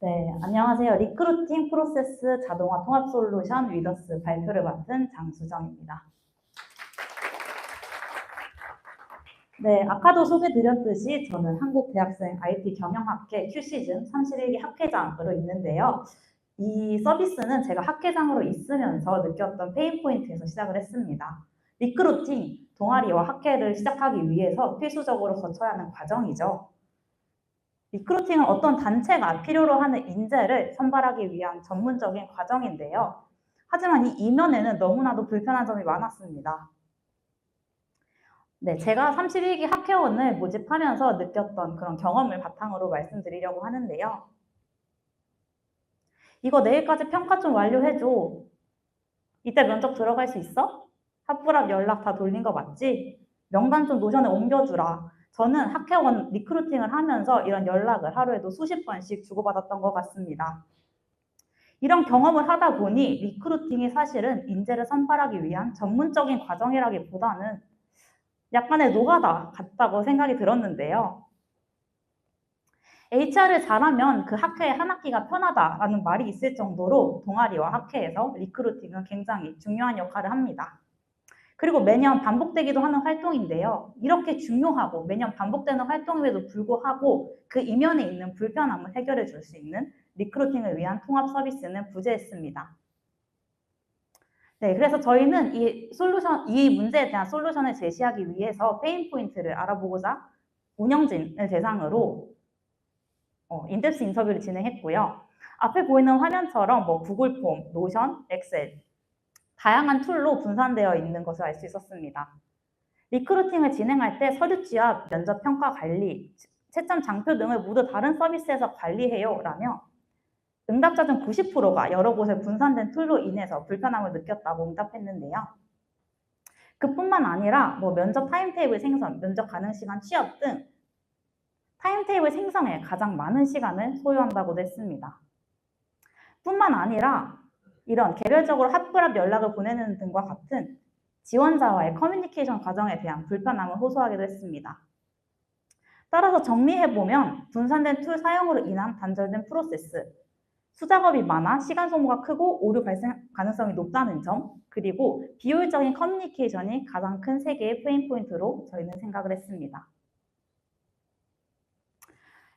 네, 안녕하세요. 리크루팅 프로세스 자동화 통합 솔루션 위더스 발표를 맡은 장수정입니다. 네, 아까도 소개드렸듯이 저는 한국대학생 IT 경영학회 Q시즌 31기 학회장으로 있는데요. 이 서비스는 제가 학회장으로 있으면서 느꼈던 페인포인트에서 시작을 했습니다. 리크루팅, 동아리와 학회를 시작하기 위해서 필수적으로 거쳐야 하는 과정이죠. 리크루팅은 어떤 단체가 필요로 하는 인재를 선발하기 위한 전문적인 과정인데요. 하지만 이 이면에는 너무나도 불편한 점이 많았습니다. 네, 제가 31기 학회원을 모집하면서 느꼈던 그런 경험을 바탕으로 말씀드리려고 하는데요. 이거 내일까지 평가 좀 완료해줘. 이때 면접 들어갈 수 있어? 합불합 연락 다 돌린 거 맞지? 명단 좀 노션에 옮겨주라. 저는 학회원 리크루팅을 하면서 이런 연락을 하루에도 수십 번씩 주고받았던 것 같습니다. 이런 경험을 하다 보니 리크루팅이 사실은 인재를 선발하기 위한 전문적인 과정이라기보다는 약간의 노가다 같다고 생각이 들었는데요. HR을 잘하면 그 학회에 한 학기가 편하다라는 말이 있을 정도로 동아리와 학회에서 리크루팅은 굉장히 중요한 역할을 합니다. 그리고 매년 반복되기도 하는 활동인데요. 이렇게 중요하고 매년 반복되는 활동임에도 불구하고 그 이면에 있는 불편함을 해결해 줄 수 있는 리크루팅을 위한 통합 서비스는 부재했습니다. 네, 그래서 저희는 이 문제에 대한 솔루션을 제시하기 위해서 페인 포인트를 알아보고자 운영진을 대상으로 인덱스 인터뷰를 진행했고요. 앞에 보이는 화면처럼 구글 폼, 노션, 엑셀 다양한 툴로 분산되어 있는 것을 알 수 있었습니다. 리크루팅을 진행할 때 서류 취합, 면접 평가 관리, 채점 장표 등을 모두 다른 서비스에서 관리해요 라며 응답자 중 90%가 여러 곳에 분산된 툴로 인해서 불편함을 느꼈다고 응답했는데요. 그뿐만 아니라 면접 타임테이블 생성, 면접 가능 시간 취합 등 타임테이블 생성에 가장 많은 시간을 소요한다고도 했습니다. 뿐만 아니라 이런 개별적으로 합불합 연락을 보내는 등과 같은 지원자와의 커뮤니케이션 과정에 대한 불편함을 호소하기도 했습니다. 따라서 정리해보면 분산된 툴 사용으로 인한 단절된 프로세스, 수작업이 많아 시간 소모가 크고 오류 발생 가능성이 높다는 점, 그리고 비효율적인 커뮤니케이션이 가장 큰 세 개의 페인 포인트로 저희는 생각을 했습니다.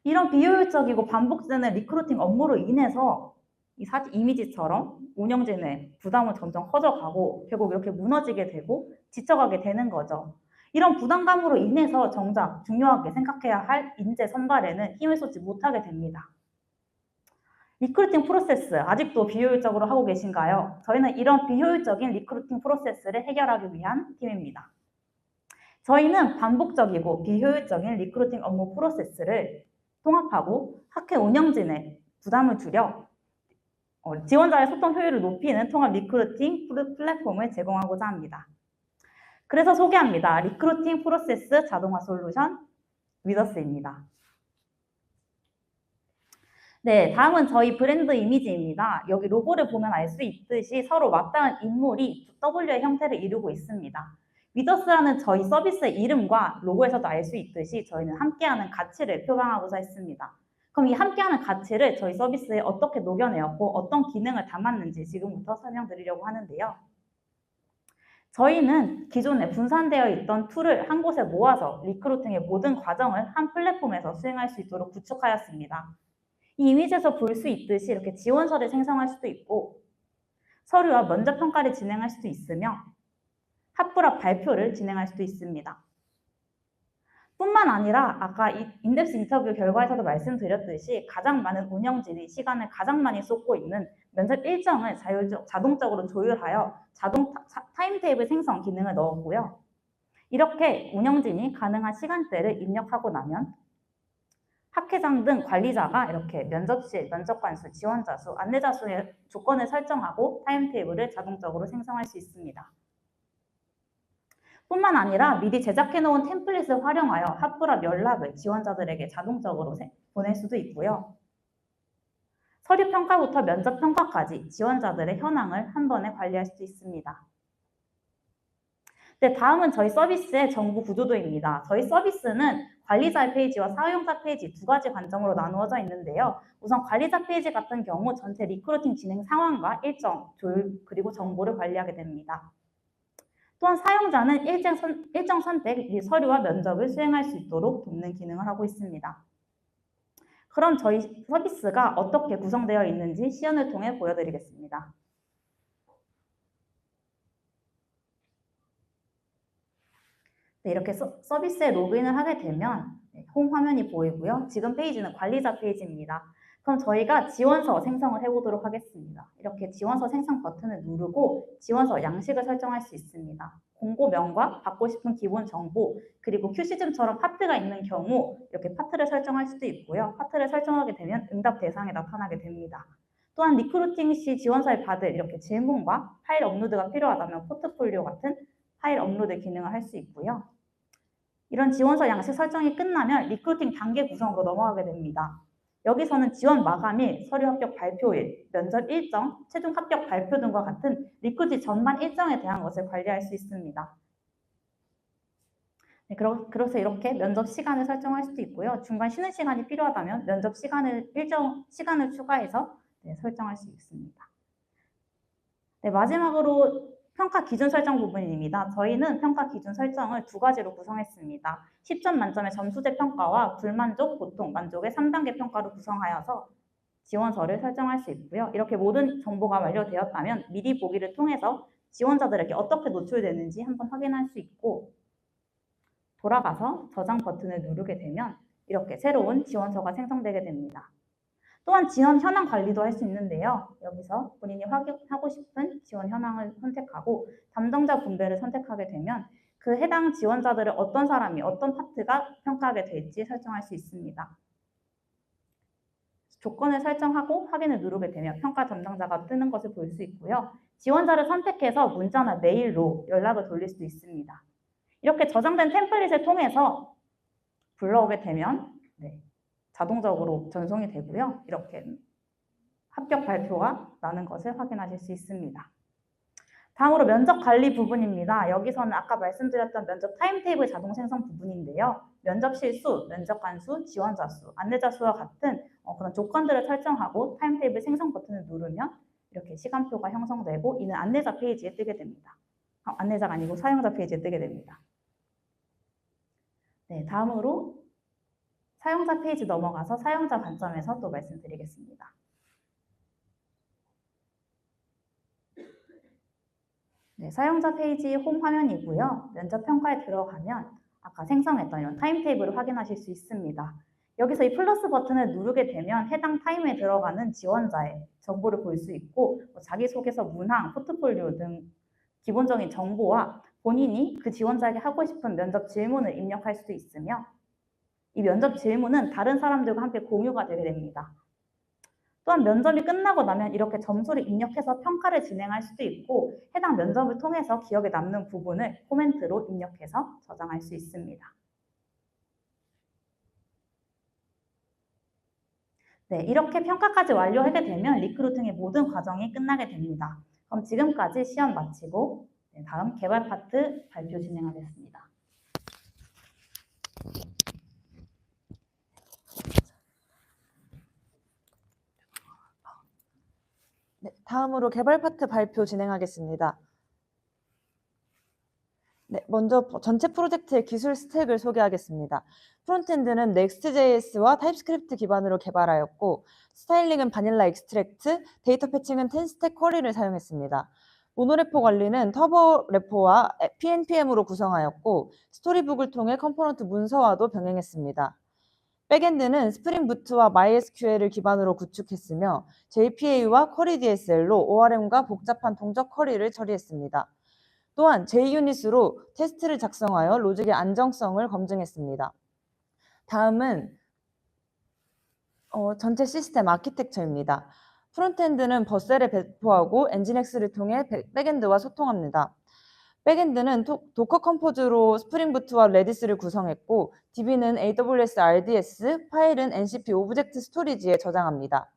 이런 비효율적이고 반복되는 리크루팅 업무로 인해서 이 이미지처럼 운영진의 부담은 점점 커져가고 결국 이렇게 무너지게 되고 지쳐가게 되는 거죠. 이런 부담감으로 인해서 정작 중요하게 생각해야 할 인재 선발에는 힘을 쏟지 못하게 됩니다. 리크루팅 프로세스 아직도 비효율적으로 하고 계신가요? 저희는 이런 비효율적인 리크루팅 프로세스를 해결하기 위한 팀입니다. 저희는 반복적이고 비효율적인 리크루팅 업무 프로세스를 통합하고 학회 운영진의 부담을 줄여 지원자의 소통 효율을 높이는 통합 리크루팅 플랫폼을 제공하고자 합니다. 그래서 소개합니다. 리크루팅 프로세스 자동화 솔루션 위더스입니다. 네, 다음은 저희 브랜드 이미지입니다. 여기 로고를 보면 알 수 있듯이 서로 맞닿은 인물이 W의 형태를 이루고 있습니다. 위더스라는 저희 서비스의 이름과 로고에서도 알 수 있듯이 저희는 함께하는 가치를 표방하고자 했습니다. 그럼 이 함께하는 가치를 저희 서비스에 어떻게 녹여내었고 어떤 기능을 담았는지 지금부터 설명드리려고 하는데요. 저희는 기존에 분산되어 있던 툴을 한 곳에 모아서 리크루팅의 모든 과정을 한 플랫폼에서 수행할 수 있도록 구축하였습니다. 이 이미지에서 볼 수 있듯이 이렇게 지원서를 생성할 수도 있고 서류와 면접 평가를 진행할 수도 있으며 합불합 발표를 진행할 수도 있습니다. 뿐만 아니라 아까 인덱스 인터뷰 결과에서도 말씀드렸듯이 가장 많은 운영진이 시간을 가장 많이 쏟고 있는 면접 일정을 자동적으로 조율하여 타임테이블 생성 기능을 넣었고요. 이렇게 운영진이 가능한 시간대를 입력하고 나면 학회장 등 관리자가 이렇게 면접실, 면접관 수, 지원자 수, 안내자 수의 조건을 설정하고 타임테이블을 자동적으로 생성할 수 있습니다. 뿐만 아니라 미리 제작해놓은 템플릿을 활용하여 합불합 연락을 지원자들에게 자동적으로 보낼 수도 있고요. 서류 평가부터 면접 평가까지 지원자들의 현황을 한 번에 관리할 수도 있습니다. 네, 다음은 저희 서비스의 정보 구조도입니다. 저희 서비스는 관리자 페이지와 사용자 페이지 두 가지 관점으로 나누어져 있는데요. 우선 관리자 페이지 같은 경우 전체 리크루팅 진행 상황과 일정, 조율, 그리고 정보를 관리하게 됩니다. 또한 사용자는 일정 선택, 서류와 면접을 수행할 수 있도록 돕는 기능을 하고 있습니다. 그럼 저희 서비스가 어떻게 구성되어 있는지 시연을 통해 보여드리겠습니다. 네, 이렇게 서비스에 로그인을 하게 되면 홈 화면이 보이고요. 지금 페이지는 관리자 페이지입니다. 그럼 저희가 지원서 생성을 해보도록 하겠습니다. 이렇게 지원서 생성 버튼을 누르고 지원서 양식을 설정할 수 있습니다. 공고명과 받고 싶은 기본 정보, 그리고 큐시즘처럼 파트가 있는 경우 이렇게 파트를 설정할 수도 있고요. 파트를 설정하게 되면 응답 대상에 나타나게 됩니다. 또한 리크루팅 시 지원서에 받을 이렇게 질문과 파일 업로드가 필요하다면 포트폴리오 같은 파일 업로드 기능을 할 수 있고요. 이런 지원서 양식 설정이 끝나면 리크루팅 단계 구성으로 넘어가게 됩니다. 여기서는 지원 마감일, 서류 합격 발표일, 면접 일정, 최종 합격 발표 등과 같은 리크루팅 전반 일정에 대한 것을 관리할 수 있습니다. 네, 그래서 이렇게 면접 시간을 설정할 수도 있고요. 중간 쉬는 시간이 필요하다면 면접 시간을 일정 시간을 추가해서 설정할 수 있습니다. 네, 마지막으로 평가 기준 설정 부분입니다. 저희는 평가 기준 설정을 두 가지로 구성했습니다. 10점 만점의 점수제 평가와 불만족, 보통, 만족의 3단계 평가로 구성하여서 지원서를 설정할 수 있고요. 이렇게 모든 정보가 완료되었다면 미리 보기를 통해서 지원자들에게 어떻게 노출되는지 한번 확인할 수 있고, 돌아가서 저장 버튼을 누르게 되면 이렇게 새로운 지원서가 생성되게 됩니다. 또한 지원 현황 관리도 할 수 있는데요. 여기서 본인이 하고 싶은 지원 현황을 선택하고 담당자 분배를 선택하게 되면 그 해당 지원자들을 어떤 사람이 어떤 파트가 평가하게 될지 설정할 수 있습니다. 조건을 설정하고 확인을 누르게 되면 평가 담당자가 뜨는 것을 볼 수 있고요. 지원자를 선택해서 문자나 메일로 연락을 돌릴 수도 있습니다. 이렇게 저장된 템플릿을 통해서 불러오게 되면 자동적으로 전송이 되고요. 이렇게 합격 발표가 나는 것을 확인하실 수 있습니다. 다음으로 면접 관리 부분입니다. 여기서는 아까 말씀드렸던 면접 타임테이블 자동 생성 부분인데요. 면접실 수, 면접관 수, 지원자 수, 안내자 수와 같은 그런 조건들을 설정하고 타임테이블 생성 버튼을 누르면 이렇게 시간표가 형성되고 이는 안내자 페이지에 뜨게 됩니다. 안내자가 아니고 사용자 페이지에 뜨게 됩니다. 네, 다음으로 사용자 페이지 넘어가서 사용자 관점에서 또 말씀드리겠습니다. 네, 사용자 페이지 홈 화면이고요. 면접 평가에 들어가면 아까 생성했던 이런 타임테이블을 확인하실 수 있습니다. 여기서 이 플러스 버튼을 누르게 되면 해당 타임에 들어가는 지원자의 정보를 볼 수 있고 자기소개서 문항, 포트폴리오 등 기본적인 정보와 본인이 그 지원자에게 하고 싶은 면접 질문을 입력할 수도 있으며 이 면접 질문은 다른 사람들과 함께 공유가 되게 됩니다. 또한 면접이 끝나고 나면 이렇게 점수를 입력해서 평가를 진행할 수도 있고 해당 면접을 통해서 기억에 남는 부분을 코멘트로 입력해서 저장할 수 있습니다. 네, 이렇게 평가까지 완료하게 되면 리크루팅의 모든 과정이 끝나게 됩니다. 그럼 지금까지 시험 마치고 다음 개발 파트 발표 진행하겠습니다. 네, 다음으로 개발 파트 발표 진행하겠습니다. 네, 먼저 전체 프로젝트의 기술 스택을 소개하겠습니다. 프론트엔드는 Next.js와 타입스크립트 기반으로 개발하였고 스타일링은 바닐라 익스트랙트, 데이터 패칭은 10스택 쿼리를 사용했습니다. 모노레포 관리는 터보 레포와 PNPM으로 구성하였고 스토리북을 통해 컴포넌트 문서와도 병행했습니다. 백엔드는 스프링 부트와 MySQL을 기반으로 구축했으며 JPA와 쿼리 DSL로 ORM과 복잡한 동적 쿼리를 처리했습니다. 또한 JUnit으로 테스트를 작성하여 로직의 안정성을 검증했습니다. 다음은 전체 시스템 아키텍처입니다. 프론트엔드는 버셀에 배포하고 엔진엑스를 통해 백엔드와 소통합니다. 백엔드는 도커 컴포즈로 스프링부트와 레디스를 구성했고 DB는 AWS RDS, 파일은 NCP 오브젝트 스토리지에 저장합니다.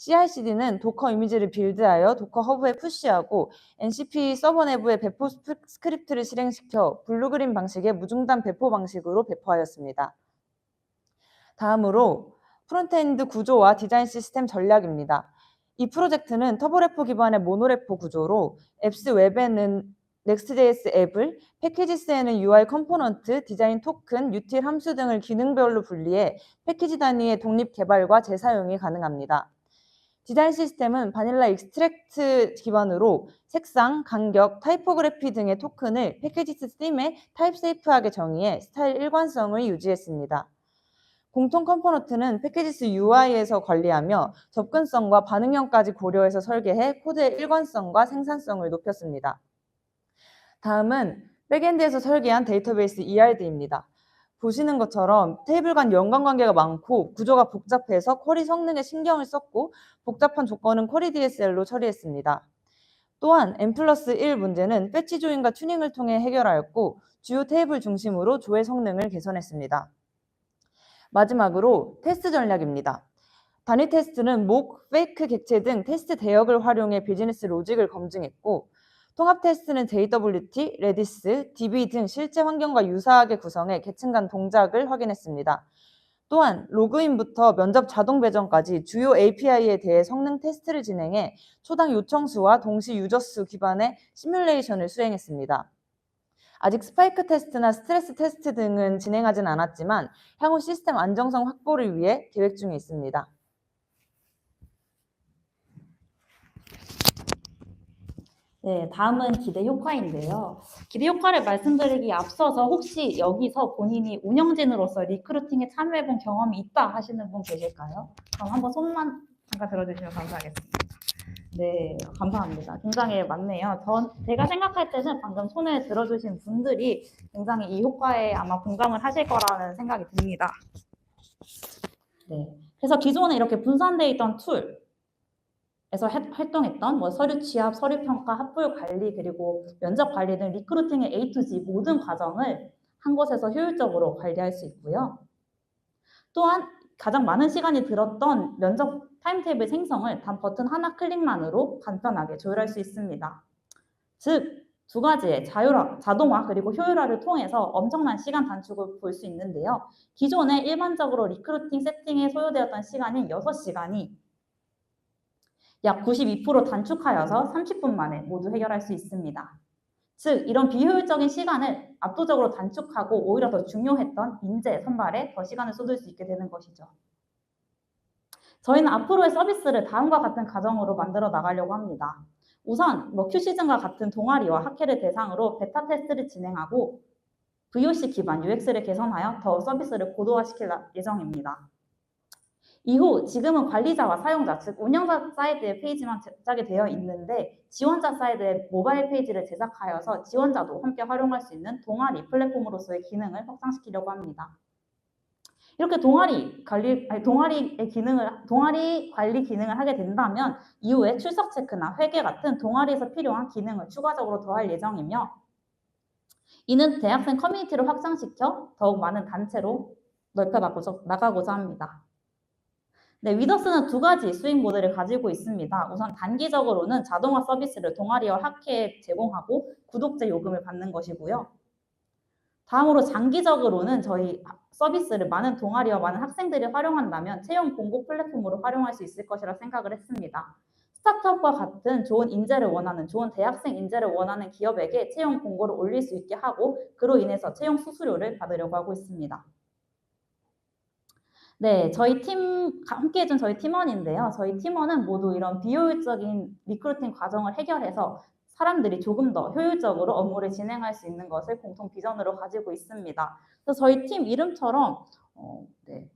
CI/CD는 도커 이미지를 빌드하여 도커 허브에 푸시하고 NCP 서버 내부에 배포 스크립트를 실행시켜 블루그린 방식의 무중단 배포 방식으로 배포하였습니다. 다음으로 프론트엔드 구조와 디자인 시스템 전략입니다. 이 프로젝트는 터보레포 기반의 모노레포 구조로 앱스 웹에는 Next.js 앱을, 패키지스에는 UI 컴포넌트, 디자인 토큰, 유틸 함수 등을 기능별로 분리해 패키지 단위의 독립 개발과 재사용이 가능합니다. 디자인 시스템은 바닐라 익스트랙트 기반으로 색상, 간격, 타이포그래피 등의 토큰을 패키지스 థీm에 타입세이프하게 정의해 스타일 일관성을 유지했습니다. 공통 컴포넌트는 패키지스 UI에서 관리하며 접근성과 반응형까지 고려해서 설계해 코드의 일관성과 생산성을 높였습니다. 다음은 백엔드에서 설계한 데이터베이스 ERD입니다. 보시는 것처럼 테이블 간 연관 관계가 많고 구조가 복잡해서 쿼리 성능에 신경을 썼고 복잡한 조건은 쿼리 DSL로 처리했습니다. 또한 N+1 문제는 패치 조인과 튜닝을 통해 해결하였고 주요 테이블 중심으로 조회 성능을 개선했습니다. 마지막으로 테스트 전략입니다. 단위 테스트는 목, 페이크 객체 등 테스트 대역을 활용해 비즈니스 로직을 검증했고 통합 테스트는 JWT, 레디스, DB 등 실제 환경과 유사하게 구성해 계층 간 동작을 확인했습니다. 또한 로그인부터 면접 자동 배정까지 주요 API에 대해 성능 테스트를 진행해 초당 요청 수와 동시 유저 수 기반의 시뮬레이션을 수행했습니다. 아직 스파이크 테스트나 스트레스 테스트 등은 진행하진 않았지만 향후 시스템 안정성 확보를 위해 계획 중에 있습니다. 네, 다음은 기대 효과인데요. 기대 효과를 말씀드리기에 앞서서 혹시 여기서 본인이 운영진으로서 리크루팅에 참여해본 경험이 있다 하시는 분 계실까요? 그럼 한번 손만 잠깐 들어주시면 감사하겠습니다. 네, 감사합니다. 굉장히 많네요. 제가 생각할 때는 방금 손을 들어주신 분들이 굉장히 이 효과에 아마 공감을 하실 거라는 생각이 듭니다. 네, 그래서 기존에 이렇게 분산되어 있던 툴에서 활동했던 서류 취합, 서류 평가, 합불 관리, 그리고 면접 관리 등 리크루팅의 A to Z 모든 과정을 한 곳에서 효율적으로 관리할 수 있고요. 또한 가장 많은 시간이 들었던 면접 타임테이블 생성을 단 버튼 하나 클릭만으로 간편하게 조율할 수 있습니다. 즉, 두 가지의 자동화 그리고 효율화를 통해서 엄청난 시간 단축을 볼 수 있는데요. 기존에 일반적으로 리크루팅 세팅에 소요되었던 시간인 6시간이 약 92% 단축하여서 30분 만에 모두 해결할 수 있습니다. 즉, 이런 비효율적인 시간을 압도적으로 단축하고 오히려 더 중요했던 인재 선발에 더 시간을 쏟을 수 있게 되는 것이죠. 저희는 앞으로의 서비스를 다음과 같은 과정으로 만들어 나가려고 합니다. 우선 큐시즌과 같은 동아리와 학회를 대상으로 베타 테스트를 진행하고 VOC 기반 UX를 개선하여 더 서비스를 고도화시킬 예정입니다. 이후 지금은 관리자와 사용자, 즉 운영자 사이드의 페이지만 제작이 되어 있는데 지원자 사이드의 모바일 페이지를 제작하여서 지원자도 함께 활용할 수 있는 동아리 플랫폼으로서의 기능을 확장시키려고 합니다. 이렇게 동아리 관리 기능을 하게 된다면 이후에 출석 체크나 회계 같은 동아리에서 필요한 기능을 추가적으로 더할 예정이며 이는 대학생 커뮤니티를 확장시켜 더욱 많은 단체로 넓혀나가고자 합니다. 네, 위더스는 두 가지 수익 모델을 가지고 있습니다. 우선 단기적으로는 자동화 서비스를 동아리와 학회에 제공하고 구독자 요금을 받는 것이고요. 다음으로 장기적으로는 저희 서비스를 많은 동아리와 많은 학생들이 활용한다면 채용 공고 플랫폼으로 활용할 수 있을 것이라 생각을 했습니다. 스타트업과 같은 좋은 인재를 원하는, 좋은 대학생 인재를 원하는 기업에게 채용 공고를 올릴 수 있게 하고 그로 인해서 채용 수수료를 받으려고 하고 있습니다. 네, 함께 해준 저희 팀원인데요. 저희 팀원은 모두 이런 비효율적인 리크루팅 과정을 해결해서 사람들이 조금 더 효율적으로 업무를 진행할 수 있는 것을 공통 비전으로 가지고 있습니다. 그래서 저희 팀 이름처럼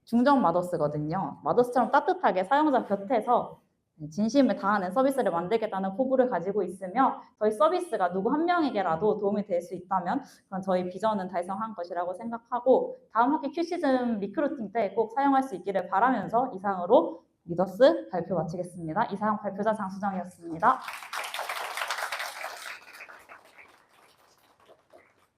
중정 마더스거든요. 마더스처럼 따뜻하게 사용자 곁에서 진심을 다하는 서비스를 만들겠다는 포부를 가지고 있으며 저희 서비스가 누구 한 명에게라도 도움이 될 수 있다면 그건 저희 비전은 달성한 것이라고 생각하고 다음 학기 큐시즌 리크루팅 때 꼭 사용할 수 있기를 바라면서 이상으로 위더스 발표 마치겠습니다. 이상 발표자 장수정이었습니다.